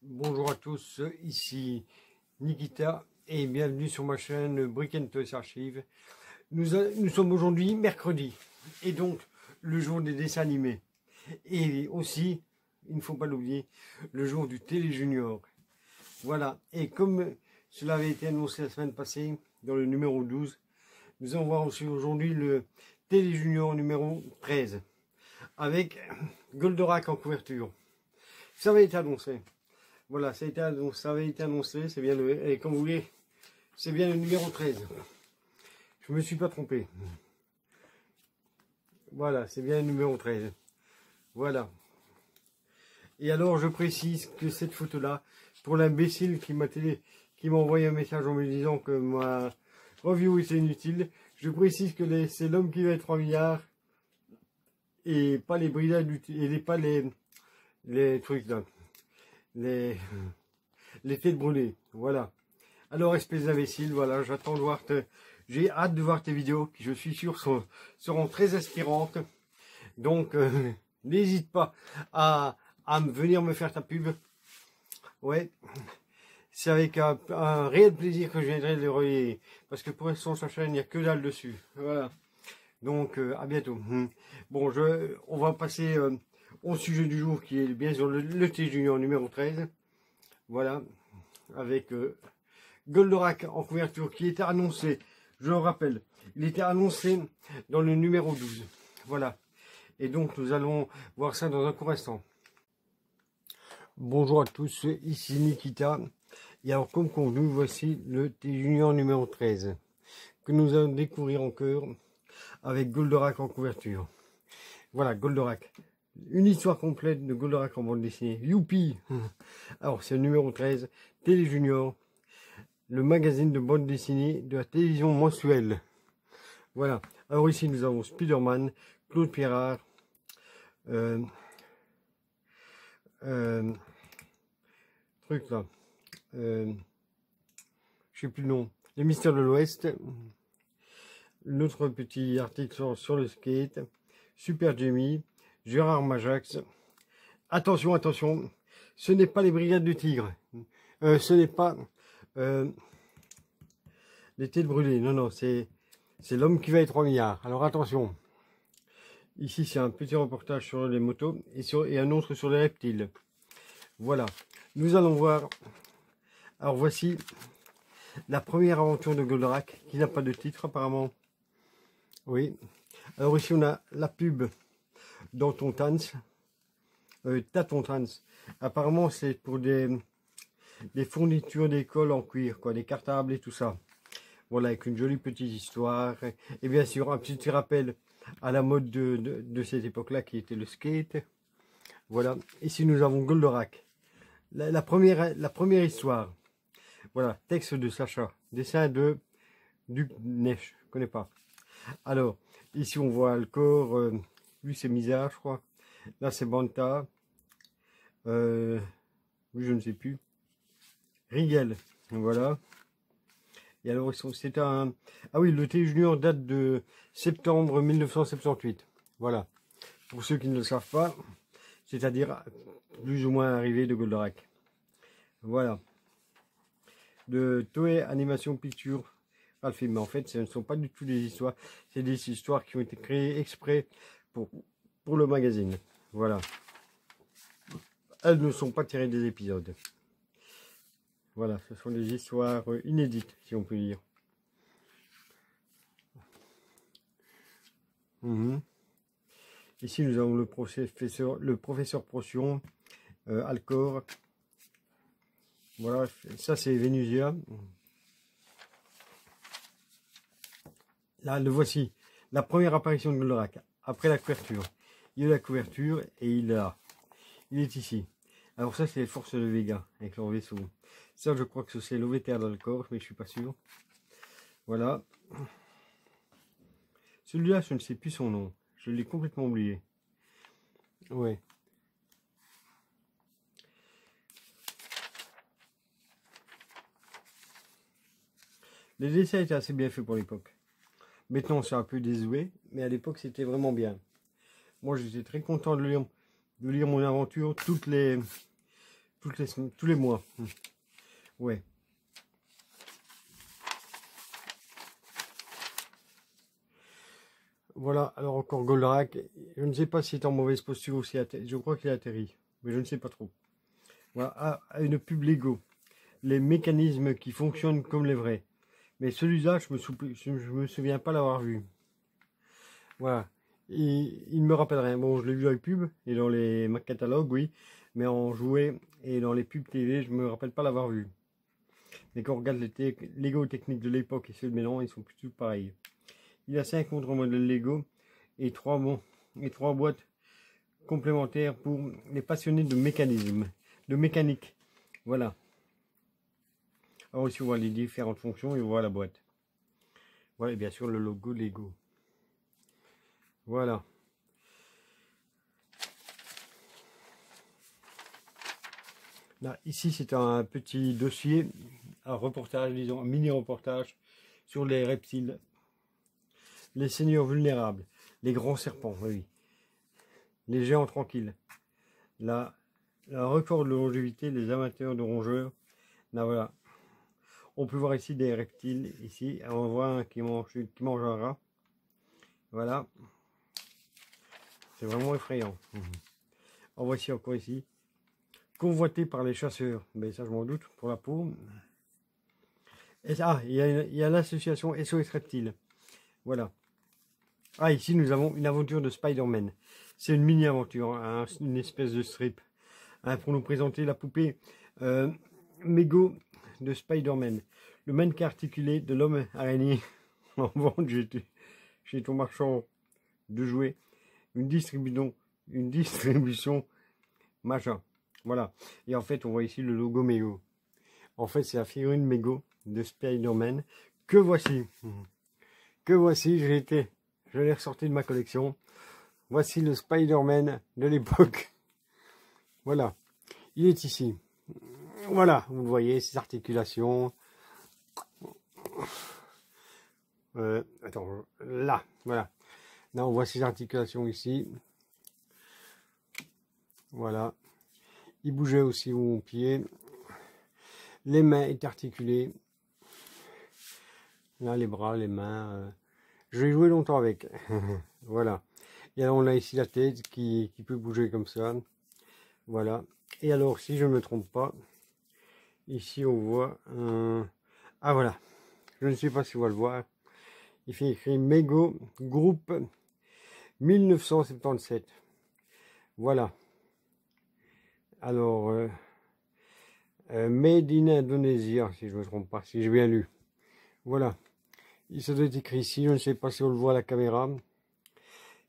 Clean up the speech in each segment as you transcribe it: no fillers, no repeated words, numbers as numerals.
Bonjour à tous, ici Nikita et bienvenue sur ma chaîne Brick & Toys Archive. Nous sommes aujourd'hui mercredi et donc le jour des dessins animés. Et aussi, il ne faut pas l'oublier, le jour du Télé Junior. Voilà, et comme cela avait été annoncé la semaine passée dans le numéro 12, nous allons voir aussi aujourd'hui le Télé Junior numéro 13 avec Goldorak en couverture. Ça avait été annoncé. Voilà, ça avait été annoncé, c'est bien le, et comme vous voulez, c'est bien le numéro 13. Je me suis pas trompé. Voilà, c'est bien le numéro 13. Voilà. Et alors, je précise que cette photo-là, pour l'imbécile qui m'a envoyé un message en me disant que ma review était inutile, je précise que c'est l'homme qui va être 3 milliards et pas les bridades et pas les trucs là. Les têtes brûlées, voilà. Alors, espèce d'imbécile, voilà, j'attends de voir j'ai hâte de voir tes vidéos qui, je suis sûr, seront très inspirantes. Donc, n'hésite pas à venir me faire ta pub. Ouais, c'est avec un réel plaisir que je viendrai les relayer. Parce que pour l'instant, sa chaîne, il n'y a que dalle dessus. Voilà. Donc, à bientôt. Bon, on va passer au sujet du jour qui est bien sûr le T Junior numéro 13. Voilà, avec Goldorak en couverture qui était annoncé, je le rappelle, il était annoncé dans le numéro 12. Voilà, et donc nous allons voir ça dans un court instant. Bonjour à tous, ici Nikita. Et alors comme convenu, voici le T Junior numéro 13 que nous allons découvrir en cœur avec Goldorak en couverture. Voilà, Goldorak. Une histoire complète de Goldorak en bande dessinée. Youpi! Alors, c'est le numéro 13, Télé Junior, le magazine de bande dessinée de la télévision mensuelle. Voilà. Alors ici, nous avons Spider-Man, Claude Pierrard, truc là, je sais plus le nom, les Mystères de l'Ouest, notre petit article sur le skate, Super Jamie, Gérard Majax. Attention, attention, ce n'est pas les Brigades du Tigre, ce n'est pas les têtes brûlées, non, non, c'est l'homme qui va être 3 milliards. Alors attention, ici c'est un petit reportage sur les motos et un autre sur les reptiles. Voilà, nous allons voir. Alors voici la première aventure de Goldorak, qui n'a pas de titre apparemment. Oui, alors ici on a la pub dans Tontans. Tatontans. Apparemment, c'est pour des fournitures d'école en cuir, quoi, des cartables et tout ça. Voilà, avec une jolie petite histoire. Et bien sûr, un petit rappel à la mode de cette époque-là, qui était le skate. Voilà. Ici, nous avons Goldorak. La première histoire. Voilà, texte de Sacha. Dessin de Duc Neige. Je connais pas. Alors, ici, on voit le corps. Lui, c'est Misa, je crois. Là, c'est Banta. Oui, je ne sais plus. Rigel, voilà. Et alors, c'est un... Ah oui, le T Junior date de septembre 1978. Voilà. Pour ceux qui ne le savent pas, c'est-à-dire plus ou moins l'arrivée de Goldorak. Voilà. De Toei Animation Picture Alpha. Mais en fait, ce ne sont pas du tout des histoires. C'est des histoires qui ont été créées exprès pour le magazine. Voilà. Elles ne sont pas tirées des épisodes. Voilà, ce sont des histoires inédites, si on peut dire. Ici, nous avons le professeur Procyon, Alcor. Voilà, ça c'est Vénusia. Là, le voici. La première apparition de Goldorak, après la couverture. Il y a la couverture et il est ici. Alors ça, c'est les forces de Vega, avec leur vaisseau. Ça, je crois que c'est l'OVTR d'Alcor, mais je suis pas sûr. Voilà. Celui-là, je ne sais plus son nom. Je l'ai complètement oublié. Ouais. Les dessins étaient assez bien faits pour l'époque. Maintenant, c'est un peu désuet, mais à l'époque, c'était vraiment bien. Moi, j'étais très content de lire mon aventure. Toutes les tous les mois. Ouais. Voilà, alors encore Goldrack. Je ne sais pas s'il est en mauvaise posture ou si je crois qu'il a atterri, mais je ne sais pas trop. Voilà, une pub Lego. Les mécanismes qui fonctionnent comme les vrais. Mais celui-là, je me souviens pas l'avoir vu. Voilà. Il me rappelle rien. Bon, je l'ai vu dans les pubs et dans les catalogues, oui. Mais en jouet et dans les pubs TV, je me rappelle pas l'avoir vu. Mais quand on regarde les Lego techniques de l'époque et ceux de maintenant, ils sont plutôt pareils. Il a 5 contre-modèles Lego et 3 boîtes complémentaires pour les passionnés de mécanisme, de mécanique. Voilà. Alors ici on voit les différentes fonctions et on voit la boîte. Voilà, et bien sûr le logo Lego. Voilà. Là, ici c'est un petit dossier, un reportage, disons, un mini reportage sur les reptiles, les seigneurs vulnérables, les grands serpents, oui, les géants tranquilles. Là, le record de longévité, les amateurs de rongeurs. Là, voilà. On peut voir ici des reptiles. Ici, on voit un qui mange un rat. Voilà. C'est vraiment effrayant. On voit ici encore ici. Convoité par les chasseurs. Mais ça, je m'en doute pour la peau. Et ça, il y a l'association SOS Reptiles. Voilà. Ah, ici, nous avons une aventure de Spider-Man. C'est une mini-aventure, hein, une espèce de strip. Hein, pour nous présenter la poupée Mego de Spider-Man. Le mannequin articulé de l'homme araignée en vente chez ton marchand de jouets. Une distribution machin. Voilà. Et en fait, on voit ici le logo Mego. En fait, c'est la figurine Mego de Spider-Man que voici. Que voici, je l'ai ressorti de ma collection. Voici le Spider-Man de l'époque. Voilà. Il est ici. Voilà, vous voyez, ses articulations. Attends, là, voilà. Là, on voit ses articulations ici. Voilà. Il bougeait aussi mon pied. Les mains étaient articulées. Là, les bras, les mains. Je vais jouer longtemps avec. Voilà. Et alors, on a ici la tête qui peut bouger comme ça. Voilà. Et alors, si je ne me trompe pas, ici, on voit un... Ah, voilà. Je ne sais pas si on va le voir. Il fait écrit Mego Group 1977. Voilà. Alors, Made in Indonesia, si je ne me trompe pas, si j'ai bien lu. Voilà. Il se doit être écrit ici. Je ne sais pas si on le voit à la caméra.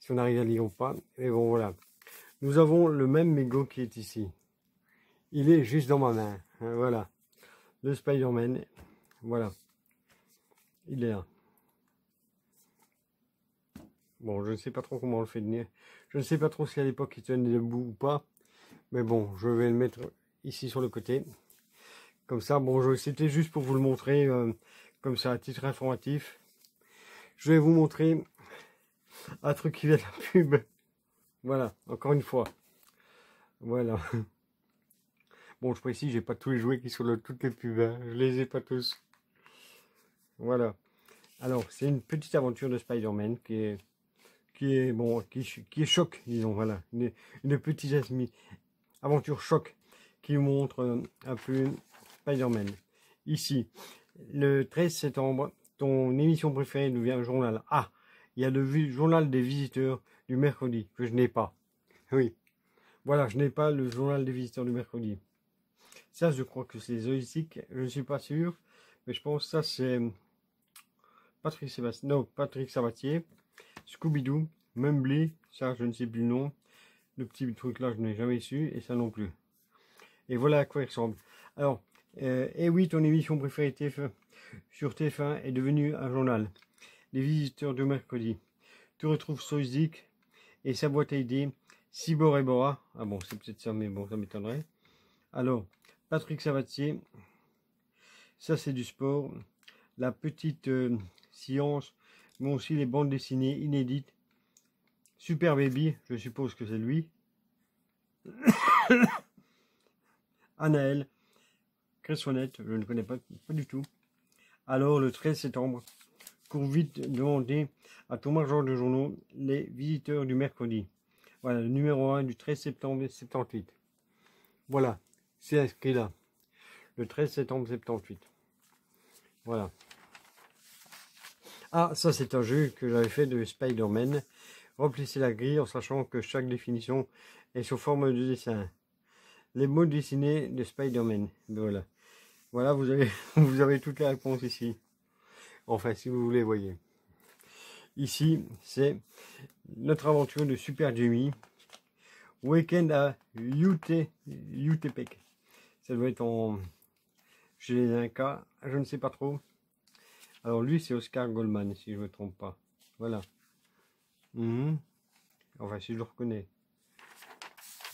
Si on arrive à lire ou pas. Mais bon, voilà. Nous avons le même Mego qui est ici. Il est juste dans ma main. Voilà. Le Spider-Man. Voilà. Il est là. Bon, je ne sais pas trop comment on le fait tenir. Je ne sais pas trop si à l'époque il tenait debout ou pas. Mais bon, je vais le mettre ici sur le côté. Comme ça, bon, c'était juste pour vous le montrer, comme ça, à titre informatif. Je vais vous montrer un truc qui vient de la pub. Voilà, encore une fois. Voilà. Bon, je précise, j'ai pas tous les jouets qui sont dans toutes les pubs. Hein. Je les ai pas tous. Voilà. Alors, c'est une petite aventure de Spider-Man qui est choc, disons. Voilà, une petite aventure choc qui montre un peu Spider-Man. Ici, le 13 septembre, ton émission préférée devient un journal. Ah, il y a le journal des visiteurs du mercredi que je n'ai pas. Oui, voilà, je n'ai pas le journal des visiteurs du mercredi. Ça, je crois que c'est Zoïstique, je ne suis pas sûr, mais je pense que ça c'est Patrick Sabatier, Scooby-Doo, Mumbly, ça je ne sais plus le nom. Le petit truc là, je n'ai jamais su, et ça non plus. Et voilà à quoi il ressemble. Alors, et oui, ton émission préférée sur TF1 est devenue un journal. Les visiteurs de mercredi. Tu retrouves Soyzik et sa boîte à idées, Cibor et Bora. Ah bon, c'est peut-être ça, mais bon, ça m'étonnerait. Alors, Patrick Sabatier, ça c'est du sport. La petite science, mais aussi les bandes dessinées inédites. Super Baby, je suppose que c'est lui. Anaël, Cressonnette, je ne connais pas du tout. Alors, le 13 septembre, cours vite demander à ton marchand de journaux les visiteurs du mercredi. Voilà, le numéro 1 du 13 septembre 78. Voilà, c'est inscrit là. Le 13 septembre 78. Voilà. Ah, ça c'est un jeu que j'avais fait de Spider-Man. Remplissez la grille en sachant que chaque définition est sous forme de dessin. Les mots dessinés de Spider-Man. Voilà. Voilà, vous avez, vous avez toutes les réponses ici. Enfin, si vous voulez, voyez. Ici, c'est notre aventure de Super Jimmy. Week-end à Utepec. Ça doit être en... chez les Incas, je ne sais pas trop. Alors lui, c'est Oscar Goldman, si je ne me trompe pas. Voilà. Enfin, si je le reconnais.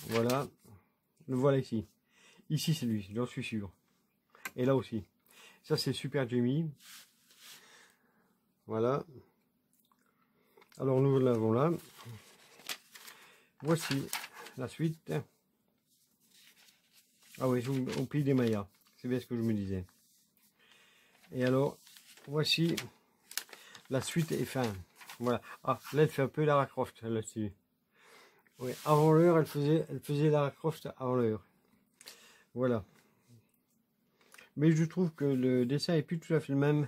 Voilà. Le voilà ici. Ici, c'est lui, j'en suis sûr. Et là aussi. Ça, c'est Super Jimmy. Voilà. Alors, nous l'avons là. Voici la suite. Ah oui, au pays des Mayas. C'est bien ce que je me disais. Et alors, voici la suite et fin. Voilà. Ah, là, elle fait un peu Lara Croft là-dessus. Oui, avant l'heure, elle faisait Lara Croft avant l'heure. Voilà. Mais je trouve que le dessin est plus tout à fait le même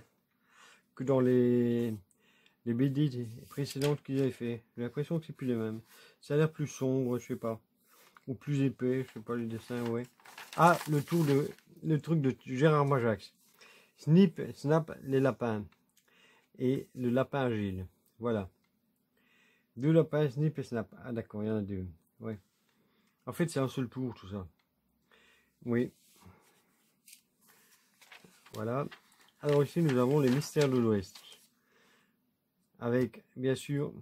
que dans les BD précédentes qu'ils avaient fait. J'ai l'impression que c'est plus les mêmes. Ça a l'air plus sombre, je sais pas. Ou plus épais, je sais pas, les dessins, ouais. Ah, le truc de Gérard Majax. Snip, Snap, les lapins. Et le lapin agile. Voilà. Deux lapins, Snip et Snap. Ah d'accord, il y en a deux. Ouais. En fait, c'est un seul tour, tout ça. Oui. Voilà. Alors ici, nous avons les mystères de l'Ouest. Avec, bien sûr,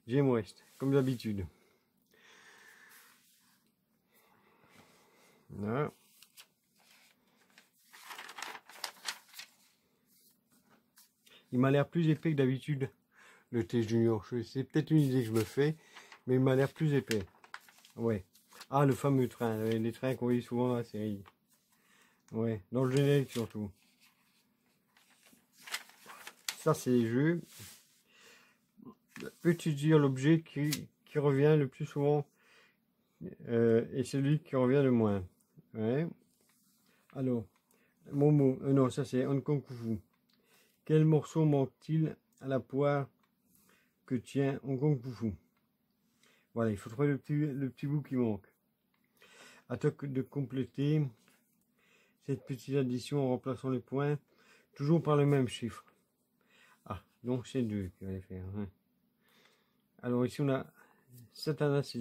James West, comme d'habitude. Voilà. Il m'a l'air plus épais que d'habitude, le T Junior. C'est peut-être une idée que je me fais, mais il m'a l'air plus épais. Ouais. Ah, le fameux train, les trains qu'on voit souvent dans la série. Ouais, dans le générique surtout. Ça, c'est les jeux. Peux-tu dire l'objet qui revient le plus souvent et celui qui revient le moins? Ouais. Alors, Momo, non, ça c'est Hong Kong Kung Fu. Quel morceau manque-t-il à la poire que tient Hong Kong Kung Fu? Voilà, il faut trouver le petit bout qui manque. À toi de compléter cette petite addition en remplaçant les points, toujours par le même chiffre. Ah, donc c'est 2 qu'il va faire. Hein. Alors ici on a Satanas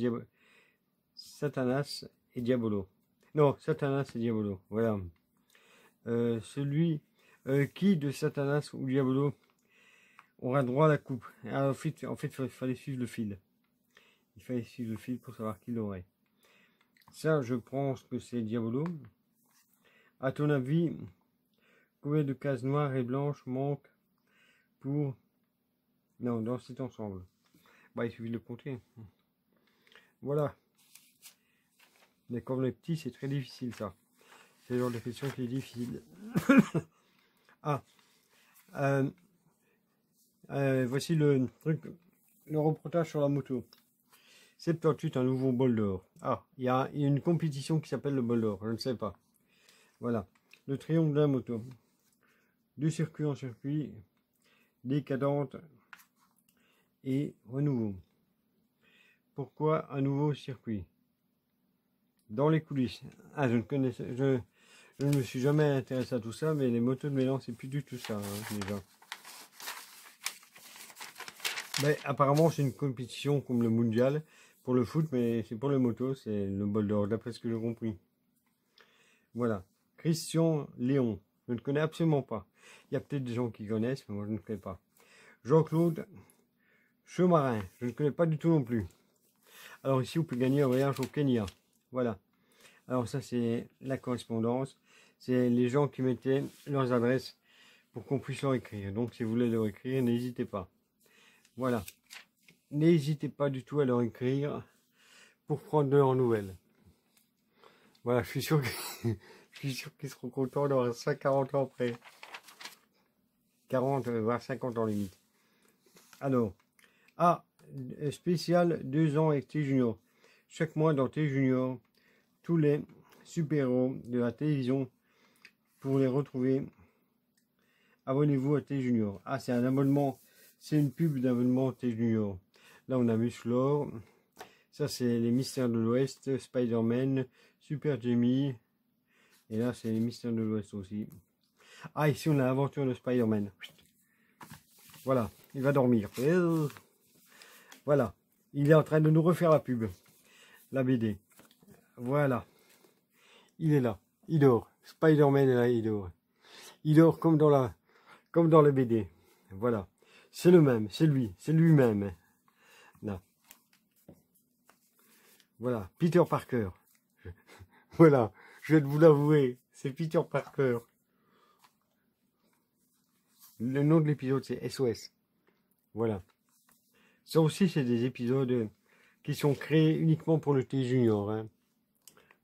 et Diabolo. Non, Satanas et Diabolo. Voilà. Celui qui de Satanas ou Diabolo aura droit à la coupe. Alors, en fait, il fallait suivre le fil. Il fallait suivre le fil pour savoir qui l'aurait. Ça, je pense que c'est Diabolo. À ton avis, combien de cases noires et blanches manquent pour... Non, dans cet ensemble. Bah, il suffit de le compter. Voilà. Mais comme les petits, c'est très difficile, ça. C'est le genre de question qui est difficile. Ah. Voici le truc, le reportage sur la moto. 78, un nouveau bol d'or. Ah, il y a une compétition qui s'appelle le bol d'or, je ne sais pas. Voilà. Le triomphe de la moto. De circuit en circuit, décadente et renouveau. Pourquoi un nouveau circuit? Dans les coulisses. Ah, je ne me suis jamais intéressé à tout ça, mais les motos de mélange, c'est plus du tout ça, hein, déjà. Mais apparemment, c'est une compétition comme le mondial pour le foot, mais c'est pour les motos, c'est le bol d'or, d'après ce que j'ai compris. Voilà. Christian Léon, je ne connais absolument pas. Il y a peut-être des gens qui connaissent, mais moi je ne connais pas. Jean-Claude Chemarin, je ne connais pas du tout non plus. Alors ici, on peut gagner un voyage au Kenya. Voilà. Alors ça, c'est la correspondance. C'est les gens qui mettaient leurs adresses pour qu'on puisse leur écrire. Donc, si vous voulez leur écrire, n'hésitez pas. Voilà. N'hésitez pas du tout à leur écrire pour prendre de leurs nouvelles. Voilà, je suis sûr je suis sûr qu'ils seront contents d'avoir ça 40 ans après. 40, voire 50 ans limite. Alors, spécial 2 ans avec T Junior. Chaque mois dans T Junior, tous les super-héros de la télévision, pour les retrouver, abonnez-vous à T Junior. Ah, c'est un abonnement, c'est une pub d'abonnement T Junior. Là, on a Musclor. Ça, c'est les Mystères de l'Ouest, Spider-Man, Super Jamie. Et là, c'est les Mystères de l'Ouest aussi. Ah, ici, on a l'aventure de Spider-Man. Voilà, il va dormir. Voilà, il est en train de nous refaire la pub. La BD. Voilà. Il est là. Il dort. Spider-Man est là, il dort. Il dort comme dans la BD. Voilà. C'est le même, c'est lui, c'est lui-même. Là. Voilà, Peter Parker. Voilà, je vais vous l'avouer, c'est Peter Parker. Le nom de l'épisode, c'est SOS. Voilà. Ça aussi, c'est des épisodes qui sont créés uniquement pour le T Junior. Hein.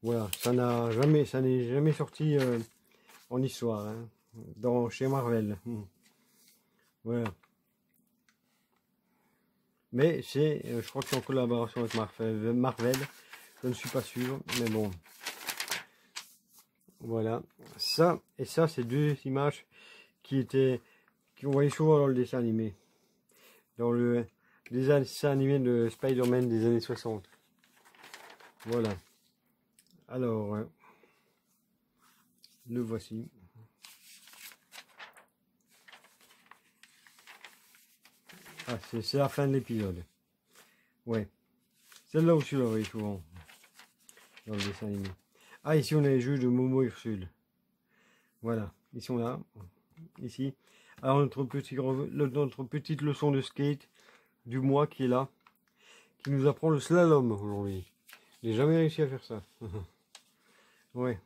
Voilà, ça n'est jamais sorti en histoire, hein, chez Marvel. Voilà. Mais c'est, je crois que c'est en collaboration avec Marvel. Je ne suis pas sûr, mais bon. Voilà. Ça et ça, c'est deux images qu'on voyait souvent dans le dessin animé. Dans le dessin animé de Spider-Man des années 60. Voilà. Alors, le voici. Ah, c'est la fin de l'épisode. Ouais. Celle-là aussi, je la voyais souvent. Dans le dessin animé. Ah, ici, on a les jeux de Momo Ursule. Voilà. Ils sont là. Ici. Alors, notre petite leçon de skate du mois qui est là. Qui nous apprend le slalom aujourd'hui. J'ai jamais réussi à faire ça. Ouais.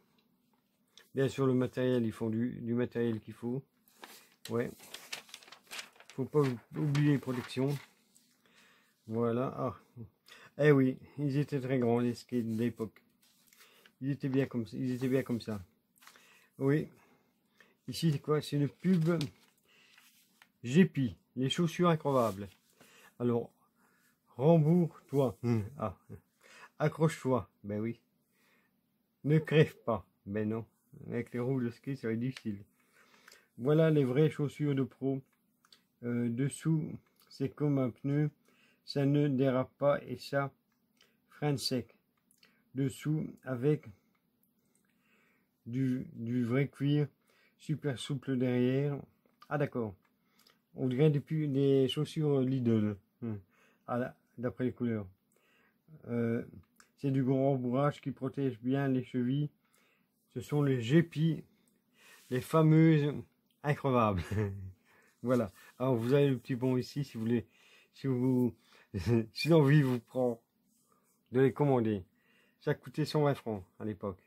Bien sûr, le matériel, ils font du matériel qu'il faut. Ouais. Faut pas oublier les protections. Voilà. Ah. Eh oui, ils étaient très grands, les skates de l'époque. Ils étaient bien comme ça. Oui. Ici, c'est quoi? C'est une pub GP, les chaussures incroyables. Alors, rembourse-toi. Ah. Accroche-toi. Ben oui. Ne crève pas. Ben non. Avec les roues de ski, ça va être difficile. Voilà les vraies chaussures de pro. Dessous, c'est comme un pneu. Ça ne dérape pas et ça freine sec. Dessous, avec du vrai cuir. Super souple derrière. Ah d'accord. On dirait des chaussures Lidl. D'après les couleurs. C'est du grand rembourrage qui protège bien les chevilles. Ce sont les GP, les fameuses increvables. Voilà. Alors vous avez le petit bon ici si vous voulez, si l'envie vous prend de les commander. Ça coûtait 120 francs à l'époque.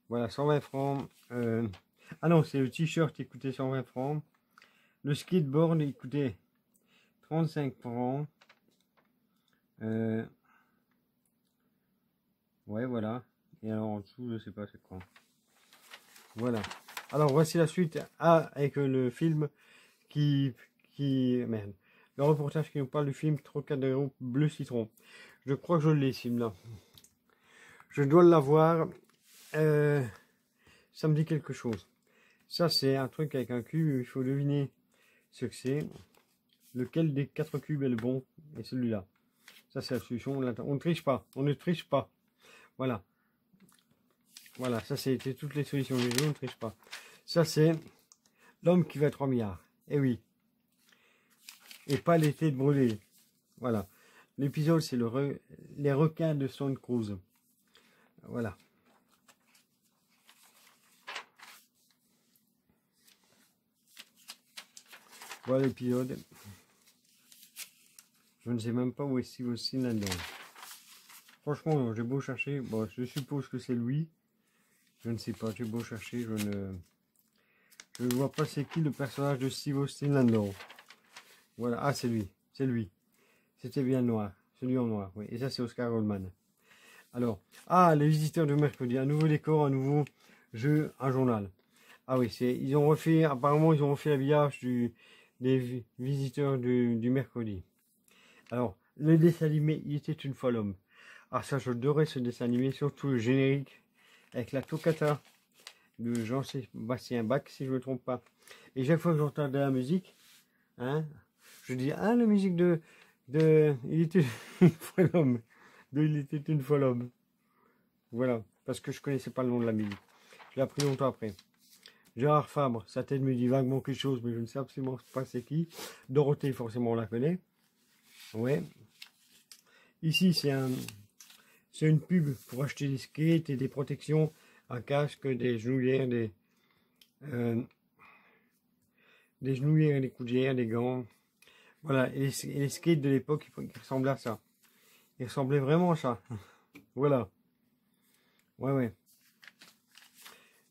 Voilà, 120 francs. Ah non, c'est le t-shirt qui coûtait 120 francs. Le skateboard, il coûtait 35 francs. Ouais, voilà. Et alors en dessous, je sais pas c'est quoi. Voilà. Alors voici la suite avec le film merde. Le reportage qui nous parle du film Trocadéro Bleu Citron. Je crois que je l'ai, ce film-là. Je dois l'avoir. Ça me dit quelque chose. Ça, c'est un truc avec un cube. Il faut deviner ce que c'est. Lequel des 4 cubes est le bon? Et celui-là. Ça, c'est la solution. On ne triche pas. On ne triche pas. Voilà. Voilà, ça c'était toutes les solutions du jeu, on ne triche pas. Ça c'est l'homme qui va à 3 milliards. Eh oui. Et pas l'été de brûler. Voilà. L'épisode c'est les requins de Stone Cruise. Voilà. Voilà l'épisode. Je ne sais même pas où est Steve Austin là-dedans. Franchement, j'ai beau chercher. Bon, je suppose que c'est lui. Je ne sais pas, j'ai beau chercher, je ne vois pas c'est qui le personnage de Steve Austin là-dedans. Voilà, ah c'est lui, c'est lui. C'était bien noir, celui en noir, oui. Et ça c'est Oscar Goldman. Alors, ah, les visiteurs de mercredi, un nouveau décor, un nouveau jeu, un journal. Ah oui, ils ont refait, apparemment, ils ont refait l'habillage des visiteurs du mercredi. Alors, le dessin animé, il était une fois l'homme. Ah ça, j'adorais ce dessin animé, surtout le générique, avec la toccata de Jean-Sébastien Bach, si je ne me trompe pas. Et chaque fois que j'entendais la musique, hein, je dis, ah, la musique il était une fois l'homme, il était une fois l'homme. Voilà, parce que je connaissais pas le nom de la musique. Je l'ai appris longtemps après. Gérard Fabre, sa tête me dit vaguement quelque chose, mais je ne sais absolument pas c'est qui. Dorothée, forcément, on la connaît. Ouais. Ici, c'est une pub pour acheter des skates et des protections, un casque, des genouillères, des genouillères et des coudières, des gants. Voilà, et les skates de l'époque, ils ressemblaient à ça. Ils ressemblaient vraiment à ça. Voilà. Ouais, ouais.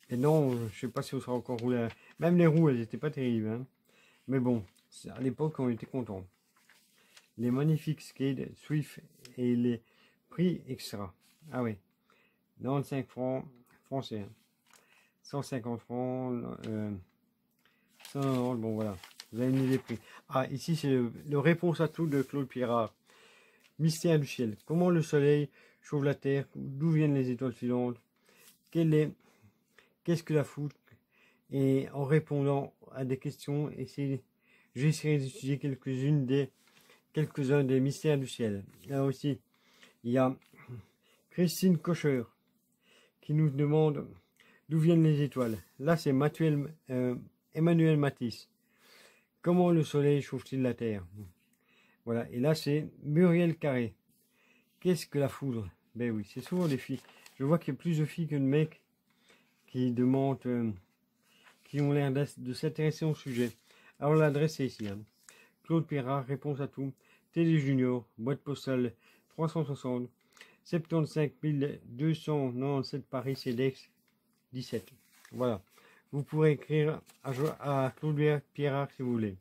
Et non, je sais pas si on sera encore roulé. Même les roues, elles n'étaient pas terribles. Hein. Mais bon, à l'époque, on était content. Les magnifiques skates Swift et les prix extra. Ah oui. 95 francs français. 150 francs. 190, bon voilà. Vous avez une idée des prix. Ah, ici, c'est le réponse à tout de Claude Pierrat. Mystère du ciel. Comment le soleil chauffe la terre? D'où viennent les étoiles filantes? Qu'est-ce que la foudre? Et en répondant à des questions, j'essaierai d'étudier quelques-uns des mystères du ciel. Là aussi, il y a Christine Kocher qui nous demande d'où viennent les étoiles. Là, c'est Emmanuel Matisse. Comment le soleil chauffe-t-il la terre? Voilà. Et là, c'est Muriel Carré. Qu'est-ce que la foudre? Ben oui, c'est souvent des filles. Je vois qu'il y a plus de filles que de mecs qui demandent, qui ont l'air de s'intéresser au sujet. Alors, l'adresse est ici. Hein. Claude Pierrat, réponse à tout. Télé Junior, boîte postale 360, 75 297 Paris, CEDEX 17. Voilà. Vous pourrez écrire à Claude Pierrat si vous voulez.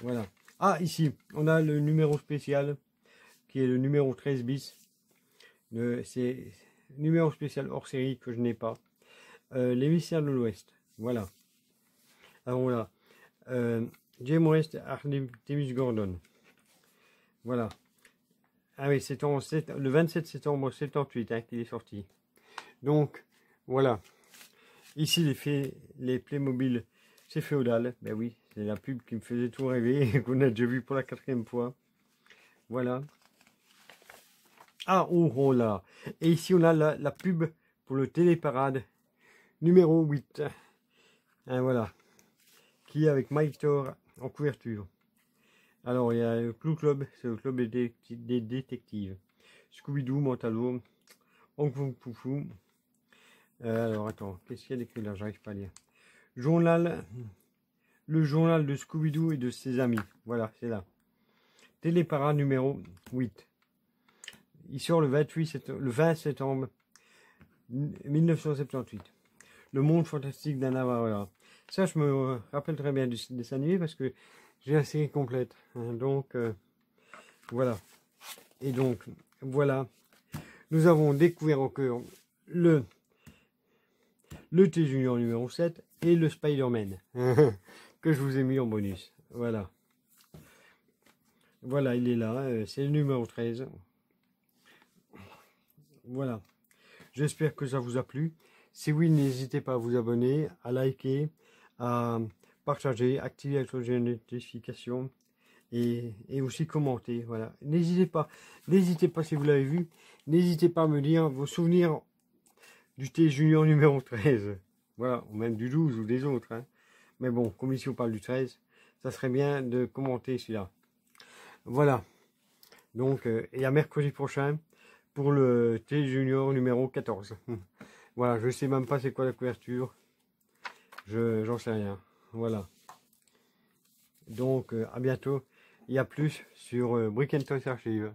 Voilà. Ah, ici, on a le numéro spécial, qui est le numéro 13 bis. C'est numéro spécial hors série que je n'ai pas. Les mystères de l'Ouest. Voilà. Alors voilà. James West, Artemis Gordon. Voilà. Ah oui, c'est le 27 septembre 78 hein, qu'il est sorti. Donc, voilà. Ici, les Playmobil, c'est féodal. Ben oui, c'est la pub qui me faisait tout rêver et qu'on a déjà vu pour la 4e fois. Voilà. Ah, oh là. Et ici, on a la pub pour le Téléparade numéro 8. Hein, voilà. Qui est avec Mike Thor en couverture. Alors, il y a le Clou Club, c'est le club des détectives. Scooby-Doo, Mentalo, Hong Kong Foufou. Alors, attends, qu'est-ce qu'il y a d'écrit là? J'arrive pas à lire. Le journal de Scooby-Doo et de ses amis. Voilà, c'est là. Téléparade numéro 8. Il sort le 20 septembre 1978. Le monde fantastique d'Anna Barbera. Ça, je me rappelle très bien du dessin animé parce que j'ai la série complète. Hein, donc, voilà. Et donc, voilà. Nous avons découvert encore le T Junior numéro 7 et le Spider-Man que je vous ai mis en bonus. Voilà. Voilà, il est là. C'est le numéro 13. Voilà. J'espère que ça vous a plu. Si oui, n'hésitez pas à vous abonner, à liker, à partager, activer la cloche de notification et aussi commenter. Voilà. N'hésitez pas si vous l'avez vu, n'hésitez pas à me dire vos souvenirs du T Junior numéro 13. Voilà, ou même du 12 ou des autres. Hein. Mais bon, comme ici on parle du 13, ça serait bien de commenter celui-là. Voilà. Donc, et à mercredi prochain pour le T Junior numéro 14. Voilà, je sais même pas c'est quoi la couverture. J'en sais rien. Voilà. Donc, à bientôt. Il y a plus sur Brick & Toys Archive.